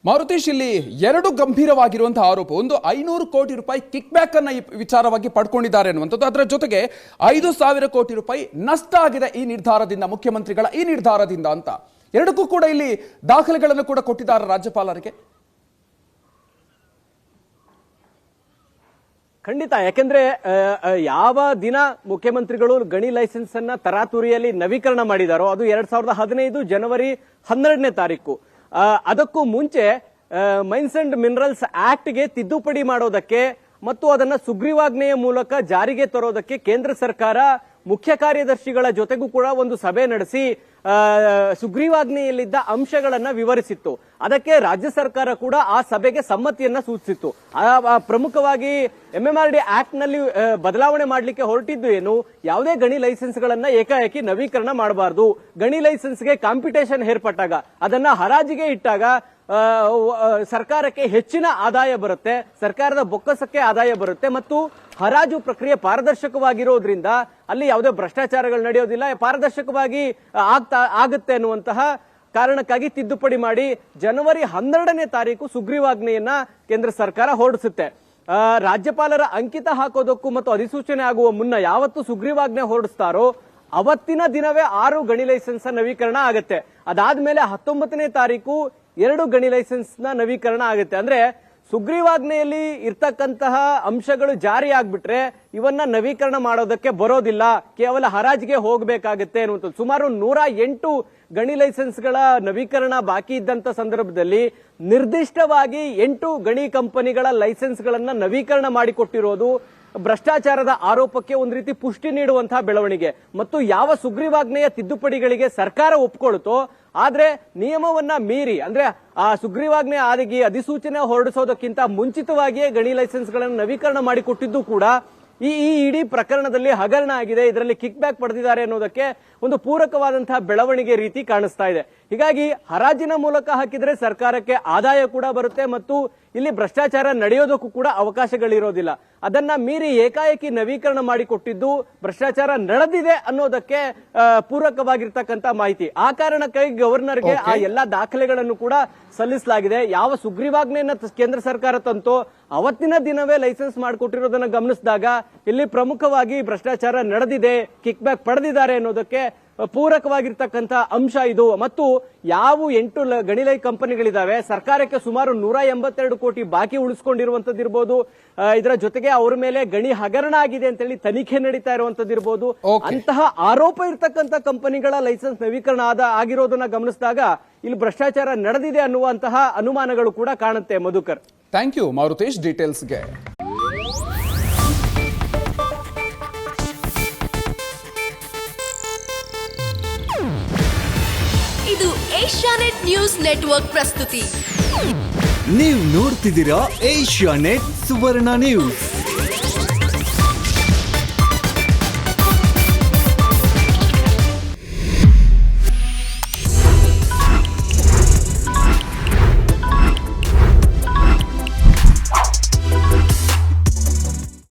ಮಾರುತೇಶ್, ಇಲ್ಲಿ ಎರಡು ಗಂಭೀರವಾಗಿರುವಂತಹ ಆರೋಪ. ಒಂದು, 500 ಕೋಟಿ ರೂಪಾಯಿ ಕಿಕ್ ಬ್ಯಾಕ್ ಅನ್ನ ಈ ವಿಚಾರವಾಗಿ ಪಡ್ಕೊಂಡಿದ್ದಾರೆ ಅನ್ನುವಂಥದ್ದು. ಅದರ ಜೊತೆಗೆ 5,000 ಕೋಟಿ ರೂಪಾಯಿ ನಷ್ಟ ಆಗಿದೆ ಈ ನಿರ್ಧಾರದಿಂದ, ಮುಖ್ಯಮಂತ್ರಿಗಳ ಈ ನಿರ್ಧಾರದಿಂದ ಅಂತ. ಎರಡಕ್ಕೂ ಕೂಡ ಇಲ್ಲಿ ದಾಖಲೆಗಳನ್ನು ಕೂಡ ಕೊಟ್ಟಿದ್ದಾರೆ ರಾಜ್ಯಪಾಲರಿಗೆ. ಖಂಡಿತ, ಯಾಕೆಂದ್ರೆ ಯಾವ ದಿನ ಮುಖ್ಯಮಂತ್ರಿಗಳು ಗಣಿ ಲೈಸೆನ್ಸ್ ಅನ್ನ ತರಾತುರಿಯಲ್ಲಿ ನವೀಕರಣ ಮಾಡಿದಾರೋ ಅದು 2015 ಜನವರಿ 12ನೇ ತಾರೀಕು. ಅದಕ್ಕೂ ಮುಂಚೆ ಮೈನ್ಸ್ ಅಂಡ್ ಮಿನರಲ್ಸ್ ಆಕ್ಟ್ ಗೆ ತಿದ್ದುಪಡಿ ಮಾಡೋದಕ್ಕೆ ಮತ್ತು ಅದನ್ನ ಸುಗ್ರೀವಾಜ್ಞೆಯ ಮೂಲಕ ಜಾರಿಗೆ ತರೋದಕ್ಕೆ ಕೇಂದ್ರ ಸರ್ಕಾರ ಮುಖ್ಯ ಕಾರ್ಯದರ್ಶಿಗಳ ಜೊತೆಗೂ ಕೂಡ ಒಂದು ಸಭೆ ನಡೆಸಿ ಸುಗ್ರೀವಾಜ್ಞೆಯಲ್ಲಿದ್ದ ಅಂಶಗಳನ್ನ ವಿವರಿಸಿತ್ತು. ಅದಕ್ಕೆ ರಾಜ್ಯ ಸರ್ಕಾರ ಕೂಡ ಆ ಸಭೆಗೆ ಸಮ್ಮತಿಯನ್ನ ಸೂಚಿಸಿತ್ತು. ಪ್ರಮುಖವಾಗಿ MMRD ಆಕ್ಟ್ ನಲ್ಲಿ ಬದಲಾವಣೆ ಮಾಡಲಿಕ್ಕೆ ಹೊರಟಿದ್ದು ಏನು, ಯಾವುದೇ ಗಣಿ ಲೈಸೆನ್ಸ್ ಗಳನ್ನ ಏಕಾಏಕಿ ನವೀಕರಣ ಮಾಡಬಾರದು. ಗಣಿ ಲೈಸೆನ್ಸ್ಗೆ ಕಾಂಪಿಟೇಷನ್ ಏರ್ಪಟ್ಟಾಗ, ಅದನ್ನ ಹರಾಜಿಗೆ ಇಟ್ಟಾಗ ಸರ್ಕಾರಕ್ಕೆ ಹೆಚ್ಚಿನ ಆದಾಯ ಬರುತ್ತೆ, ಸರ್ಕಾರದ ಬೊಕ್ಕಸಕ್ಕೆ ಆದಾಯ ಬರುತ್ತೆ ಮತ್ತು ಹರಾಜು ಪ್ರಕ್ರಿಯೆ ಪಾರದರ್ಶಕವಾಗಿರೋದ್ರಿಂದ ಅಲ್ಲಿ ಯಾವುದೇ ಭ್ರಷ್ಟಾಚಾರಗಳು ನಡೆಯೋದಿಲ್ಲ, ಪಾರದರ್ಶಕವಾಗಿ ಆಗುತ್ತೆ ಅನ್ನುವಂತಹ ಕಾರಣಕ್ಕಾಗಿ ತಿದ್ದುಪಡಿ ಮಾಡಿ ಜನವರಿ 12ನೇ ತಾರೀಕು ಸುಗ್ರೀವಾಜ್ಞೆಯನ್ನ ಕೇಂದ್ರ ಸರ್ಕಾರ ಹೊರಡಿಸುತ್ತೆ. ರಾಜ್ಯಪಾಲರ ಅಂಕಿತ ಹಾಕೋದಕ್ಕೂ ಮತ್ತು ಅಧಿಸೂಚನೆ ಆಗುವ ಮುನ್ನ ಯಾವತ್ತು ಸುಗ್ರೀವಾಜ್ಞೆ ಹೊರಡಿಸ್ತಾರೋ ಅವತ್ತಿನ ದಿನವೇ 6 ಗಣಿ ಲೈಸೆನ್ಸ್ ನವೀಕರಣ ಆಗುತ್ತೆ. ಅದಾದ್ಮೇಲೆ 19ನೇ ತಾರೀಕು 2 ಗಣಿ ಲೈಸೆನ್ಸ್ ನ ನವೀಕರಣ ಆಗುತ್ತೆ. ಅಂದ್ರೆ ಸುಗ್ರೀವಾಜ್ಞೆಯಲ್ಲಿ ಇರ್ತಕ್ಕಂತಹ ಅಂಶಗಳು ಜಾರಿ ಆಗ್ಬಿಟ್ರೆ ಇವನ್ನ ನವೀಕರಣ ಮಾಡೋದಕ್ಕೆ ಬರೋದಿಲ್ಲ, ಕೇವಲ ಹರಾಜಿಗೆ ಹೋಗಬೇಕಾಗುತ್ತೆ ಅನ್ನುವಂಥದ್ದು. ಸುಮಾರು 108 ಗಣಿ ಲೈಸೆನ್ಸ್ ಗಳ ನವೀಕರಣ ಬಾಕಿ ಇದ್ದಂತ ಸಂದರ್ಭದಲ್ಲಿ ನಿರ್ದಿಷ್ಟವಾಗಿ 8 ಗಣಿ ಕಂಪನಿಗಳ ಲೈಸೆನ್ಸ್ ಗಳನ್ನ ನವೀಕರಣ ಮಾಡಿಕೊಟ್ಟಿರೋದು ಭ್ರಷ್ಟಾಚಾರದ ಆರೋಪಕ್ಕೆ ಒಂದು ರೀತಿ ಪುಷ್ಟಿ ನೀಡುವಂತಹ ಬೆಳವಣಿಗೆ. ಮತ್ತು ಯಾವ ಸುಗ್ರೀವಾಜ್ಞೆಯ ತಿದ್ದುಪಡಿಗಳಿಗೆ ಸರ್ಕಾರ ಒಪ್ಕೊಳ್ತೋ ಆದ್ರೆ ನಿಯಮವನ್ನ ಮೀರಿ, ಅಂದ್ರೆ ಆ ಸುಗ್ರೀವಾಜ್ಞೆ ಆಗಿ ಅಧಿಸೂಚನೆ ಹೊರಡಿಸೋದಕ್ಕಿಂತ ಮುಂಚಿತವಾಗಿಯೇ ಗಣಿ ಲೈಸೆನ್ಸ್ ಗಳನ್ನು ನವೀಕರಣ ಮಾಡಿಕೊಟ್ಟಿದ್ದು ಕೂಡ ಈ ಇಡೀ ಪ್ರಕರಣದಲ್ಲಿ ಹಗರಣ ಆಗಿದೆ, ಇದರಲ್ಲಿ ಕಿಕ್ ಬ್ಯಾಕ್ ಪಡೆದಿದ್ದಾರೆ ಅನ್ನೋದಕ್ಕೆ ಒಂದು ಪೂರಕವಾದಂತಹ ಬೆಳವಣಿಗೆ ರೀತಿ ಕಾಣಿಸ್ತಾ ಇದೆ. ಹೀಗಾಗಿ ಹರಾಜಿನ ಮೂಲಕ ಹಾಕಿದ್ರೆ ಸರ್ಕಾರಕ್ಕೆ ಆದಾಯ ಕೂಡ ಬರುತ್ತೆ ಮತ್ತು ಇಲ್ಲಿ ಭ್ರಷ್ಟಾಚಾರ ನಡೆಯೋದಕ್ಕೂ ಕೂಡ ಅವಕಾಶಗಳಿರೋದಿಲ್ಲ. ಅದನ್ನ ಮೀರಿ ಏಕಾಏಕಿ ನವೀಕರಣ ಮಾಡಿಕೊಟ್ಟಿದ್ದು ಭ್ರಷ್ಟಾಚಾರ ನಡೆದಿದೆ ಅನ್ನೋದಕ್ಕೆ ಪೂರಕವಾಗಿರ್ತಕ್ಕಂಥ ಮಾಹಿತಿ. ಆ ಕಾರಣಕ್ಕಾಗಿ ಗವರ್ನರ್ಗೆ ಆ ಎಲ್ಲಾ ದಾಖಲೆಗಳನ್ನು ಕೂಡ ಸಲ್ಲಿಸಲಾಗಿದೆ. ಯಾವ ಸುಗ್ರೀವಾಜ್ಞೆಯನ್ನ ಕೇಂದ್ರ ಸರ್ಕಾರ ತಂತೋ ಅವತ್ತಿನ ದಿನವೇ ಲೈಸೆನ್ಸ್ ಮಾಡಿಕೊಟ್ಟಿರೋದನ್ನ ಗಮನಿಸಿದಾಗ ಇಲ್ಲಿ ಪ್ರಮುಖವಾಗಿ ಭ್ರಷ್ಟಾಚಾರ ನಡೆದಿದೆ, ಕಿಕ್ ಬ್ಯಾಕ್ ಪಡೆದಿದ್ದಾರೆ ಅನ್ನೋದಕ್ಕೆ ಪೂರಕವಾಗಿರ್ತಕ್ಕಂಥ ಅಂಶ ಇದು. ಮತ್ತು ಯಾವ 8 ಗಣಿಲೈ ಕಂಪನಿಗಳಿದಾವೆ, ಸರ್ಕಾರಕ್ಕೆ ಸುಮಾರು 182 ಕೋಟಿ ಬಾಕಿ ಉಳಿಸ್ಕೊಂಡಿರುವಂತದ್ದಿರ್ಬೋದು, ಇದರ ಜೊತೆಗೆ ಅವರ ಮೇಲೆ ಗಣಿ ಹಗರಣ ಆಗಿದೆ ಅಂತ ಹೇಳಿ ತನಿಖೆ ನಡೀತಾ ಇರುವಂತದ್ದಿರ್ಬೋದು, ಅಂತಹ ಆರೋಪ ಇರ್ತಕ್ಕಂಥ ಕಂಪನಿಗಳ ಲೈಸೆನ್ಸ್ ನವೀಕರಣ ಆಗಿರೋದನ್ನ ಗಮನಿಸಿದಾಗ ಇಲ್ಲಿ ಭ್ರಷ್ಟಾಚಾರ ನಡೆದಿದೆ ಅನ್ನುವಂತಹ ಅನುಮಾನಗಳು ಕೂಡ ಕಾಣುತ್ತೆ. ಮಧುಕರ್, ಥ್ಯಾಂಕ್ ಯು ಮಾರುತೇಶ್ ಡೀಟೇಲ್ಸ್ಗೆ. ಇದು ಏಷ್ಯಾನೆಟ್ ನ್ಯೂಸ್ ನೆಟ್ವರ್ಕ್ ಪ್ರಸ್ತುತಿ. ನೀವು ನೋಡ್ತಿದ್ದೀರಾ ಏಷ್ಯಾನೆಟ್ ಸುವರ್ಣ ನ್ಯೂಸ್.